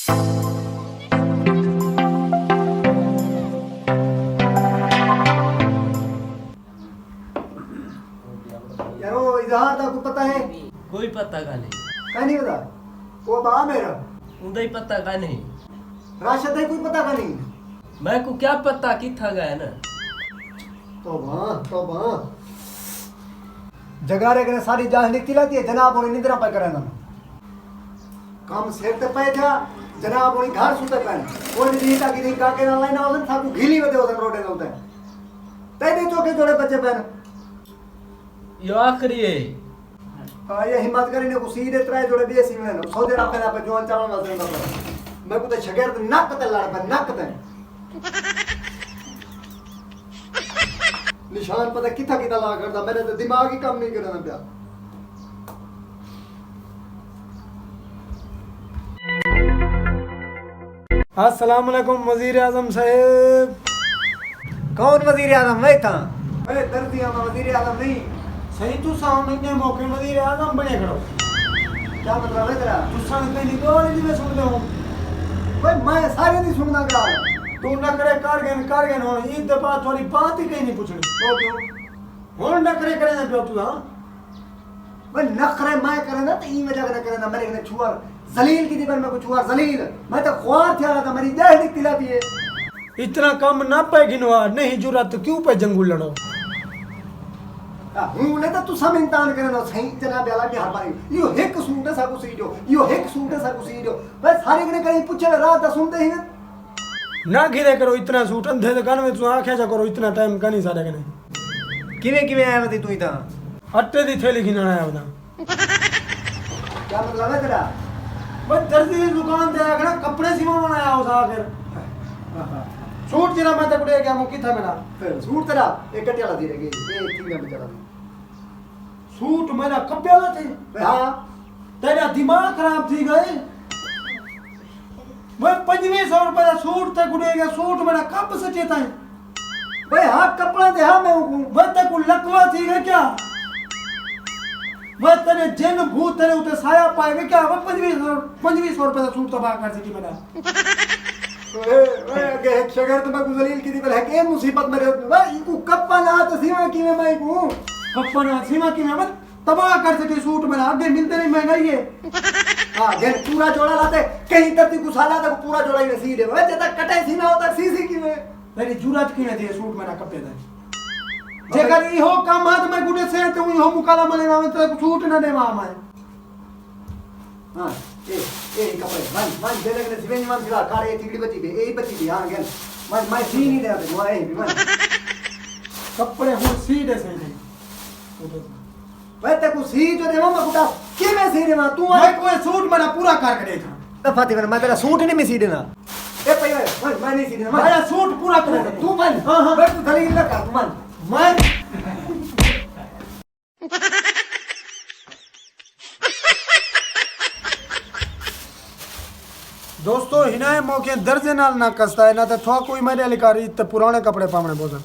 यार वो इजहार का कोई पता है? कोई पता का नहीं। का नहीं पता? वो बा मेरा उदा ही पता का नहीं। राशद है कोई पता का नहीं? मैं को क्या पता किथा गया ना। तो जगारे करे सारी जांच निकती लाती है जनाब उन्हें निद्रा पे करे ना काम सेर ते पे जा जनाब उन्हें घर सुते पे कोई नहीं ताकि नहीं काके ना लाइन आउन साकू घिली वदे होते रोडे होते तेरे चौके जोड़े बच्चे पे यो आखिरी है। ये हिम्मत करी ने को सीधे त्राय जोड़े बेसी में सौदे रखे ना पे जोन चलन वाले ना मैं को तो शगर्द नक ते लड़ पे नक ते निशान पता किथा किथा ला करदा मेरे तो दिमाग ही काम नहीं करना पिया। अस्सलाम वालेकुम वजीर आजम साहब। कौन वजीर आजम? मैं था मैं दर्दिया में वजीर आजम नहीं सही तू साउंड इतने मौके वजीर आजम बने खड़ो। क्या मतलब है तेरा? तू सन कहीं दो वाली में सुन दो भाई मैं सारे नहीं सुनना गा तू न करे कर गए हो ईद दे बाद थोड़ी बात ही कहीं नहीं पूछनी तो क्यों हुन न करे करे ना पियो तू। हां भाई नखरे मैं करे ना तो ई वजह ना करे ना मेरे ने छुआ जलील की दीवार में को छुआ जलील मैं तो ख्वार थे रहा था मेरी देह दिखती लाती है। इतना कम ना पे गिनवा नहीं जुरत क्यों पे जंगल लड़ो। हूं ने तो तू सब इंसान करे ना सही जनाब अल्लाह की हर बारी यो एक सूट है साकू सीजो यो एक सूट है साकू सीजो बस सारे ने कहीं पूछे रात सुनते ही ना घिरे करो इतना सूट अंधे दुकान में तू आंखें जा करो इतना टाइम का नहीं सारे कने किवें किवें आया बती तू इता अट्टे दी थैली घिनना आया बता। क्या मतलब है तेरा? बस दर्जी की दुकान ते आगना कपड़े सिवा बनाया हो सा फिर सूट जिना मैं ते कुड़े गया मुकी था मेरा फिर सूट तेरा एक कटिया ला दी रहेगी ये ठीक है बेचारा सूट मेरा कब्याला थे। हां तेरा दिमाग खराब थी गए मैं 2500 रुपए का सूट थे गुड़े गया सूट मेरा कब से चेता है भाई हां कपड़ा दे हां मैं हूं वह ते को लकवा थी गए क्या वह तेरे जिन भूत तेरे उते साया पाएगा क्या वह 2500 रुपए का सूट तबाह कर सकी मेरा ओए आगे एक शगर्द में गुजलील की दीवार है के मुसीबत मेरे भाई इको कप्पा ना तो सीमा की में मैं को कप्पा सीमा की में तबाह कर सके सूट मेरा आगे मिलते नहीं महंगाई है। हां जन पूरा जोड़ा लाते कहीं तक गुसाला तक पूरा जोड़ा ही नसीब है वह जदा कटे सीना होता सीसी की में मेरी जुरत की में थी सूट मेरा कपे दे जेकर ई हो काम हाथ में गुडे से तो ई हो मुकाला मले ना तो सूट ना देवा मैं। हां ए कपड़े मन दे लगे सिवेन मन सिला कार ए तिगड़ी बची बे ए बची भी हां गन मैं सी नहीं दे दे वो ए भी मन कपड़े हो सीधे से नहीं वह तक सी जो देवा मैं कुटा के में सी देवा तू मैं कोई सूट मेरा पूरा कर दे था दफाती मैं तेरा सूट नहीं में सी देना ए भाई मैं नहीं सी देना मेरा सूट पूरा कर दे तू मन हां मैं तू दलील ना कर तू मन मैं दोस्तों हिना मौके दर्जे नाल ना कसता है ना तो थोड़ा कोई मेरे लिकारी ते पुराने कपड़े पावने बोझन।